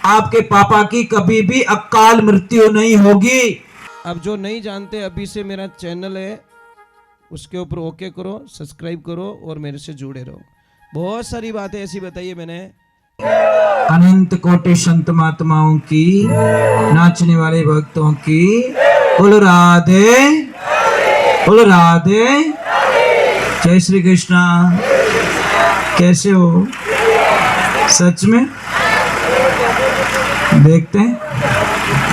आपके पापा की कभी भी अकाल मृत्यु नहीं होगी। अब जो नहीं जानते, अभी से मेरा चैनल है उसके ऊपर ओके करो, सब्सक्राइब करो और मेरे से जुड़े रहो। बहुत सारी बातें ऐसी बताई है मैंने। अनंत कोटि संत महात्माओं की, नाचने वाले भक्तों की, बोलो राधे, बोलो राधे। जय श्री कृष्णा। कैसे हो? सच में देखते हैं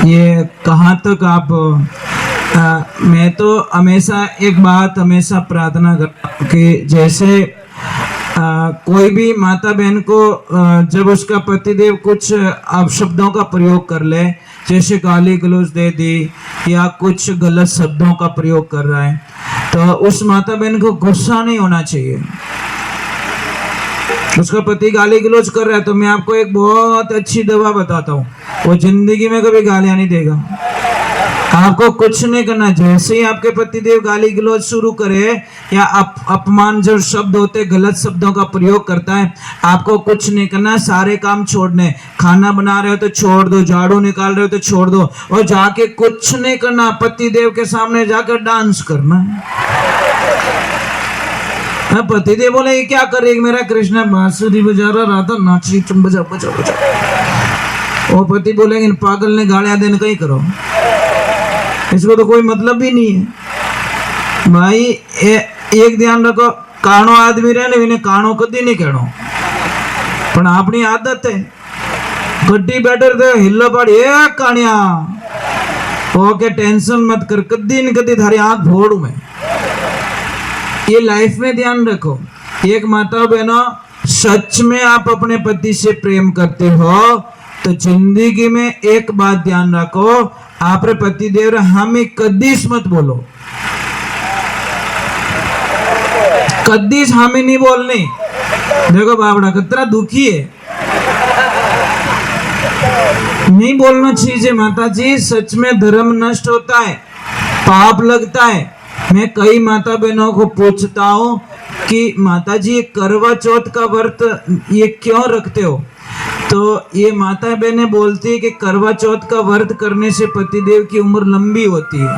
ये कहाँ तक आप मैं तो हमेशा एक बात हमेशा प्रार्थना करता कि जैसे कोई भी माता बहन को जब उसका पतिदेव कुछ अपशब्दों का प्रयोग कर ले, जैसे गाली गलौज दे दी या कुछ गलत शब्दों का प्रयोग कर रहा है, तो उस माता बहन को गुस्सा नहीं होना चाहिए। उसका पति गाली गलौज कर रहा है तो मैं आपको एक बहुत अच्छी दवा बताता हूँ, वो जिंदगी में कभी गालियां नहीं देगा। आपको कुछ नहीं करना, जैसे ही आपके पतिदेव गाली गलौज शुरू करे या अपमान जो शब्द होते गलत शब्दों का प्रयोग करता है, आपको कुछ नहीं करना, सारे काम छोड़ने। खाना बना रहे हो तो छोड़ दो, झाड़ू निकाल रहे हो तो छोड़ दो, और जाके कुछ नहीं करना, पतिदेव के सामने जाकर डांस करना है। पतिदेव बोले ये क्या कर रही है? मेरा कृष्ण बांसुरी बजा रहा था, नाच रही, तुम बजा बजा बजा। वो पति बोलेंगे पागल ने गालियां देने का ही करो, इसको तो कोई मतलब भी नहीं है। भाई एक ध्यान रखो, काणो आदमी रहे ने काणो कदी नहीं कहणो, पण अपनी आदत है गड्डी बैठर तो हिल्लो पड़ी ए काणिया ओके टेंशन मत कर, कदी नहीं कदी थारी आंख फोड़ू मैं। ये लाइफ में ध्यान रखो। एक माता बहनों, सच में आप अपने पति से प्रेम करते हो तो जिंदगी में एक बात ध्यान रखो, आप पति देव हमें कदीस मत बोलो, कदीस हमें नहीं बोलनी। देखो बाबड़ा कितना दुखी है, नहीं बोलना चाहिए माता जी। सच में धर्म नष्ट होता है, पाप लगता है। मैं कई माता बहनों को पूछता हूँ कि माता जी करवा चौथ का व्रत ये क्यों रखते हो? तो ये माता बहनें बोलती है कि करवा चौथ का व्रत करने से पतिदेव की उम्र लंबी होती है,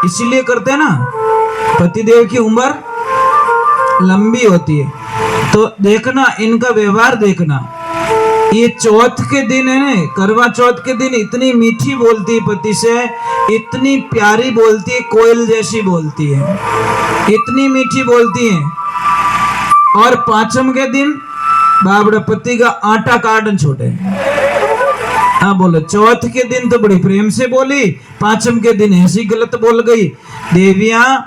इसीलिए करते हैं ना, पतिदेव की उम्र लंबी होती है। तो देखना इनका व्यवहार देखना, ये चौथ के दिन है ना, करवा चौथ के दिन इतनी मीठी बोलती है पति से, इतनी प्यारी बोलती है, कोयल जैसी बोलती है, इतनी मीठी बोलती है। और पांचम के दिन बाबड़ा पति का आटा काटन छोड़े। हाँ बोलो, चौथ के दिन तो बड़ी प्रेम से बोली, पांचम के दिन ऐसी गलत बोल गई। देवियां,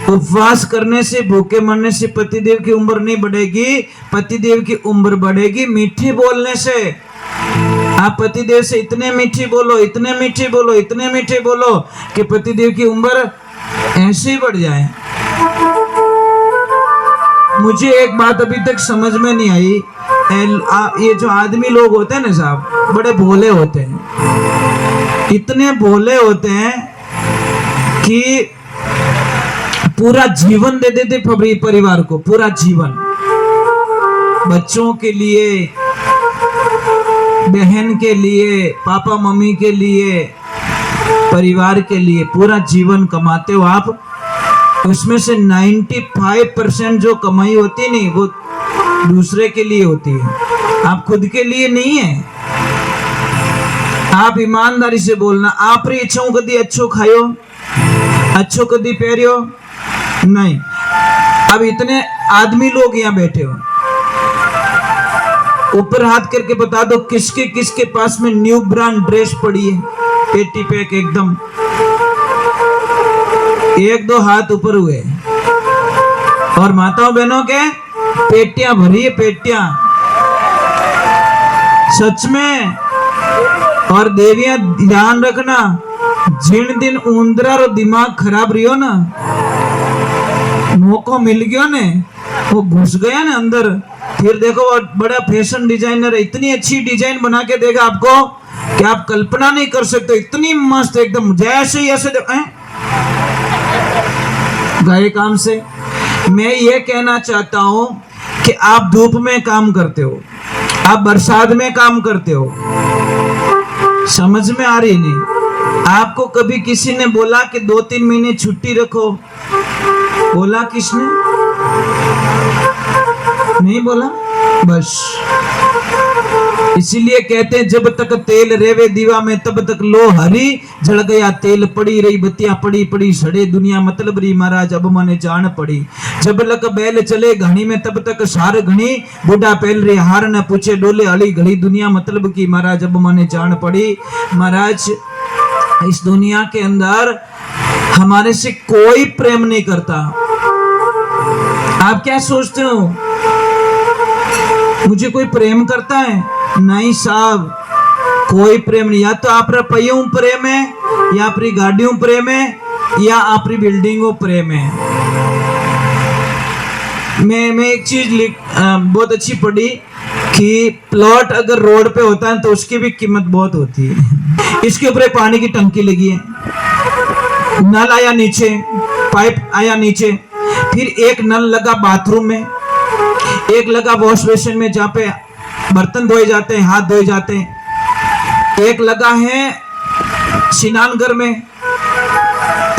उपवास करने से, भूखे मरने से पतिदेव की उम्र नहीं बढ़ेगी, पतिदेव की उम्र बढ़ेगी मीठी बोलने से। आप पतिदेव से इतने मीठी बोलो, इतने मीठी बोलो, इतने मीठे बोलो कि पतिदेव की उम्र ऐसे ही बढ़ जाए। मुझे एक बात अभी तक समझ में नहीं आई, ये जो आदमी लोग होते हैं ना साहब, बड़े भोले होते हैं, इतने भोले होते हैं कि पूरा जीवन दे देते परिवार को, पूरा जीवन, बच्चों के लिए, बहन के लिए, पापा मम्मी के लिए, परिवार के लिए पूरा जीवन कमाते हो आप। उसमें से 95% जो कमाई होती नहीं वो दूसरे के लिए होती है, आप खुद के लिए नहीं है। आप ईमानदारी से बोलना, आप री इच्छाओं कदी अच्छो खायो, अच्छो कदी पहरियो नहीं। अब इतने आदमी लोग यहाँ बैठे हो, ऊपर हाथ करके बता दो किसके किसके पास में न्यू ब्रांड ड्रेस पड़ी है, पेटी पैक एकदम, एक दो हाथ ऊपर हुए। और माताओं बहनों के पेटियां भरी है, पेटियां, सच में। और देवियां ध्यान रखना, जिन दिन उंदरा रो दिमाग खराब रही हो ना, मौको मिल गया ने, वो घुस गया ना अंदर, फिर देखो वो बड़ा फैशन डिजाइनर है, इतनी अच्छी डिजाइन बना के देगा आपको कि आप कल्पना नहीं कर सकते, इतनी मस्त एकदम, जैसे ही ऐसे गए काम से। मैं ये कहना चाहता हूं कि आप धूप में काम करते हो, आप बरसात में काम करते हो, समझ में आ रही नहीं? आपको कभी किसी ने बोला कि 2-3 महीने छुट्टी रखो? बोला किसने? नहीं बोला। बस इसीलिए कहते हैं जब तक तेल रेवे दीवा में तब तक लो हरी, जल गया तेल पड़ी रही बत्तियां पड़ी पड़ी सड़े दुनिया मतलब रही महाराज अब मने जान पड़ी। जब लक बैल चले घनी में तब तक सार घनी, बूढ़ा पहल रे हार न पूछे डोले अली घड़ी दुनिया मतलब की महाराज अब मने जान पड़ी। महाराज इस दुनिया के अंदर हमारे से कोई प्रेम नहीं करता। आप क्या सोचते हो मुझे कोई प्रेम करता है? नहीं साहब, कोई प्रेम नहीं। या तो आप रुपयों प्रेम है, या अपनी गाड़ियों प्रेम है, या अपनी बिल्डिंगों प्रेम है। मैं एक चीज बहुत अच्छी पढ़ी कि प्लॉट अगर रोड पे होता है तो उसकी भी कीमत बहुत होती है। इसके ऊपर एक पानी की टंकी लगी है, नल आया नीचे, पाइप आया नीचे, फिर एक नल लगा बाथरूम में, एक लगा वॉश बेसिन में जहाँ पे बर्तन धोए जाते हैं, हाथ धोए जाते हैं, एक लगा है स्नान घर में,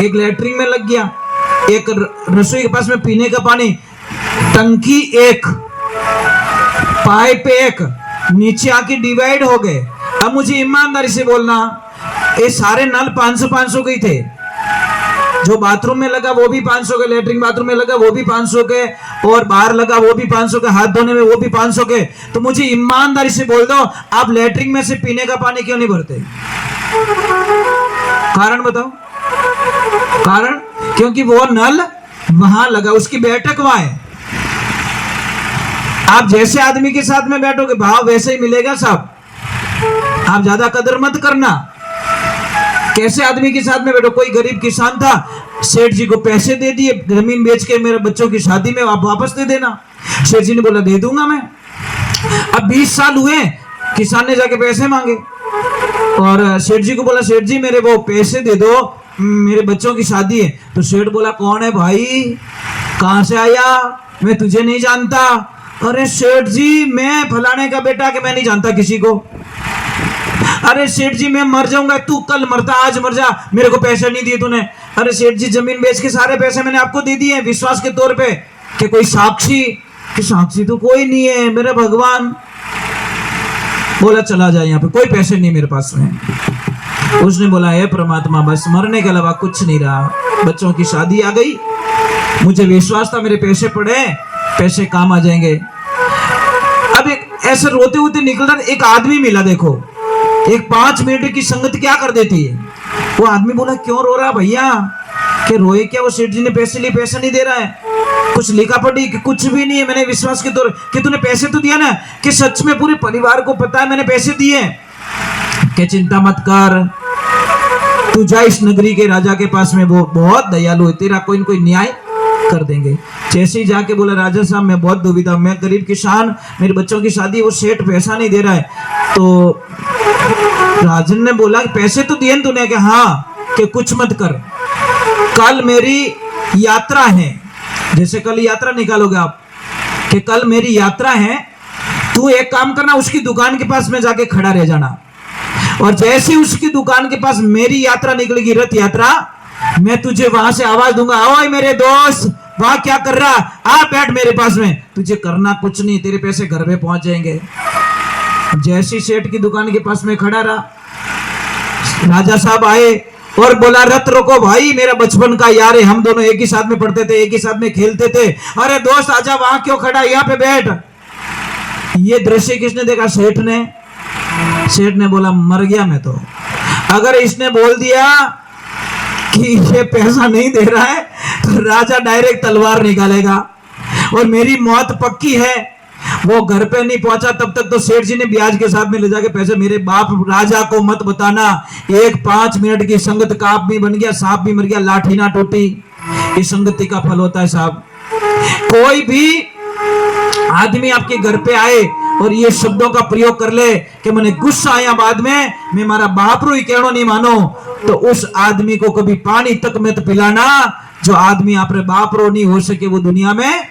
एक लैट्रिन में लग गया, एक रसोई के पास में पीने का पानी। टंकी एक, पाइप एक, नीचे आके डिवाइड हो गए। अब मुझे ईमानदारी से बोलना, ये सारे नल 500-500 के ही थे। जो बाथरूम में लगा वो भी 500 के, लेटरिन बाथरूम में लगा वो भी 500 के, और बाहर लगा वो भी 500 के, हाथ धोने में वो भी 500 के। तो मुझे ईमानदारी से बोल दो, आप लेटरिन में से पीने का पानी क्यों नहीं भरते? कारण बताओ। कारण क्योंकि वो नल वहां लगा, उसकी बैठक वहां है। आप जैसे आदमी के साथ में बैठोगे भाव वैसे ही मिलेगा साहब। आप ज्यादा कदर मत करना। कैसे आदमी के साथ में बैठो। कोई गरीब किसान था, सेठ जी को पैसे दे दिए, जमीन बेच के मेरे बच्चों की शादी में आप वापस दे देना। सेठ जी ने बोला दे दूंगा मैं। अब 20 साल हुए, किसान ने जाके पैसे मांगे और सेठ जी को बोला सेठ जी मेरे वो पैसे दे दो, मेरे बच्चों की शादी है। तो सेठ बोला कौन है भाई, कहां से आया, मैं तुझे नहीं जानता। अरे सेठ जी मैं फलाने का बेटा, कि मैं नहीं जानता किसी को। अरे सेठ जी मैं मर जाऊंगा, तू कल मरता आज मर जा, मेरे को पैसे नहीं दिए तूने। अरे सेठ जी जमीन बेच के सारे पैसे मैंने आपको दे दिए विश्वास के तौर पे, कि कोई साक्षी, कि साक्षी तो कोई नहीं है मेरे भगवान। बोला चला जाए, यहाँ पे कोई पैसे नहीं मेरे पास में। उसने बोला हे परमात्मा बस मरने के अलावा कुछ नहीं रहा, बच्चों की शादी आ गई, मुझे विश्वास था मेरे पैसे पड़े, पैसे काम आ जाएंगे। अब एक ऐसे रोते होते निकल रहा, एक आदमी मिला। देखो एक 5 मिनट की संगत क्या कर देती है। वो आदमी बोला क्यों रो रहा भैया, कि रोए क्या, वो सेठ जी ने पैसे लिए, पैसा नहीं दे रहा है, कुछ लिखा पड़ी कि कुछ भी नहीं है, मैंने विश्वास के तौर कि तूने पैसे तो दिया ना, कि सच में पूरे परिवार को पता है मैंने पैसे दिए। कि चिंता मत कर, तू जा इस नगरी के राजा के पास में, वो बहुत दयालु है, तेरा कोई न कोई न्याय कर देंगे। जैसे ही जाके बोला राजा साहब मैं बहुत दुविधा, मैं गरीब किसान, मेरे बच्चों की शादी, वो सेठ पैसा नहीं दे रहा है। तो राजन ने बोला पैसे तो दिए तूने, कि हाँ, कि कुछ मत कर, कल मेरी यात्रा है, जैसे कल यात्रा निकालोगे आप, कि कल मेरी यात्रा है, तू एक काम करना उसकी दुकान के पास में जाके खड़ा रह जाना, और जैसे उसकी दुकान के पास मेरी यात्रा निकलेगी, रथ यात्रा, मैं तुझे वहां से आवाज दूंगा, ओए मेरे दोस्त वहां क्या कर रहा, आ बैठ मेरे पास में, तुझे करना कुछ नहीं, तेरे पैसे घर में पहुंच जाएंगे। जैसी सेठ की दुकान के पास में खड़ा रहा, राजा साहब आए और बोला रथ रोको भाई, मेरा बचपन का यार है, हम दोनों एक ही साथ में पढ़ते थे, एक ही साथ में खेलते थे, अरे दोस्त आजा, वहां क्यों खड़ा, यहाँ पे बैठ। ये दृश्य किसने देखा, सेठ ने। सेठ ने बोला मर गया मैं तो। अगर इसने बोल दिया कि ये पैसा नहीं दे रहा है तो राजा डायरेक्ट तलवार निकालेगा और मेरी मौत पक्की है। वो घर पे नहीं पहुंचा तब तक तो सेठ जी ने ब्याज के साथ में ले जाके पैसे, मेरे बाप राजा को मत बताना, एक 5 मिनट की संगत का आप भी बन गया, सांप भी मर गया, लाठी ना टूटी। इस संगति का फल होता है साहब। कोई भी आदमी आपके घर पे आए और ये शब्दों का प्रयोग कर ले कि मैंने गुस्सा आया बाद में, मैं मारा बाप रो ही कहना नहीं मानो, तो उस आदमी को कभी पानी तक मत पिलाना। जो आदमी आप रे बाप रो नहीं हो सके वो दुनिया में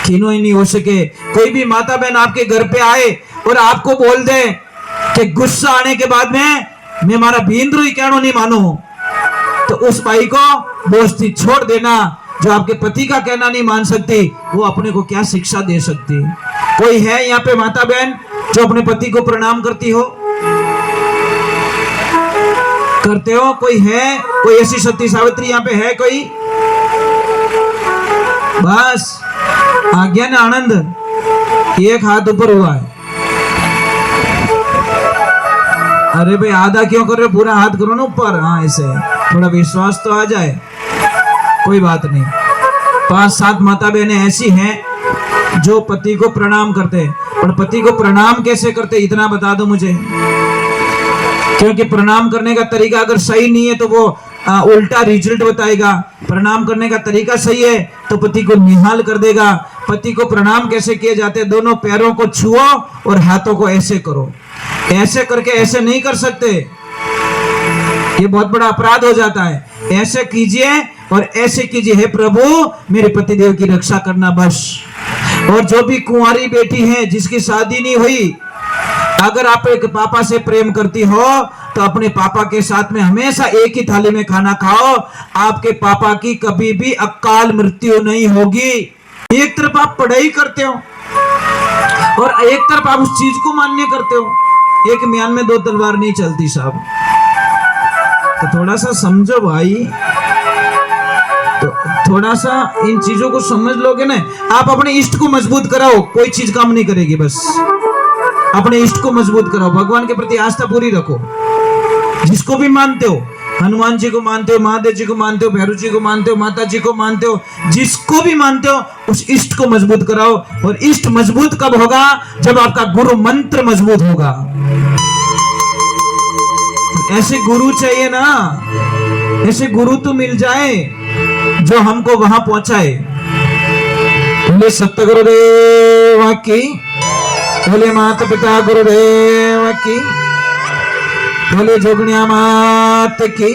खीनो ही नहीं हो सके। कोई भी माता बहन आपके घर पे आए और आपको बोल दे कि गुस्सा आने के बाद में मैं मारा बींद्रू ही कहना नहीं मानू, तो उस भाई को दोस्ती छोड़ देना। जो आपके पति का कहना नहीं मान सकती, वो अपने को क्या शिक्षा दे सकती। कोई है यहाँ पे माता बहन जो अपने पति को प्रणाम करती हो, करते हो? कोई है? कोई ऐसी सती सावित्री यहाँ पे है कोई? बस आज्ञा ने आनंद, एक हाथ ऊपर हुआ है। अरे भाई आधा क्यों कर रहे हो, पूरा हाथ करो ना ऊपर। हाँ ऐसे थोड़ा विश्वास तो आ जाए, कोई बात नहीं। 5-7 माता बहनें ऐसी हैं जो पति को प्रणाम करते हैं, पर पति को प्रणाम कैसे करते इतना बता दो मुझे, क्योंकि प्रणाम करने का तरीका अगर सही नहीं है तो वो उल्टा रिजल्ट बताएगा। प्रणाम करने का तरीका सही है तो पति को निहाल कर देगा। पति को प्रणाम कैसे किए जाते, दोनों पैरों को छुओ और हाथों को ऐसे करो। ऐसे करके ऐसे नहीं कर सकते, ये बहुत बड़ा अपराध हो जाता है। ऐसे कीजिए और ऐसे कीजिए, हे प्रभु मेरे पतिदेव की रक्षा करना बस। और जो भी कुंवारी बेटी है जिसकी शादी नहीं हुई, अगर आप एक पापा से प्रेम करती हो तो अपने पापा के साथ में हमेशा एक ही थाली में खाना खाओ। आपके पापा की कभी भी अकाल मृत्यु नहीं होगी। एक तरफ आप पढ़ाई करते हो और एक तरफ आप उस चीज को मान्य करते हो। एक म्यान में 2 तलवार नहीं चलती साहब, तो थोड़ा सा समझो भाई, तो थोड़ा सा इन चीजों को समझ लोगे ना। आप अपने इष्ट को मजबूत कराओ, कोई चीज काम नहीं करेगी। बस अपने इष्ट को मजबूत कराओ, भगवान के प्रति आस्था पूरी रखो। जिसको भी मानते हो, हनुमान जी को मानते हो, महादेव जी को मानते हो, भैरव जी को मानते हो, माता जी को मानते हो, जिसको भी मानते हो उस इष्ट को मजबूत कराओ। और इष्ट मजबूत कब होगा? जब आपका गुरु मंत्र मजबूत होगा। ऐसे गुरु चाहिए ना, ऐसे गुरु तो मिल जाए जो हमको वहां पहुंचाए। बोले सत्य गुरुदेव की, बोले माता पिता गुरुदेव की, बोले जोगनिया मात की।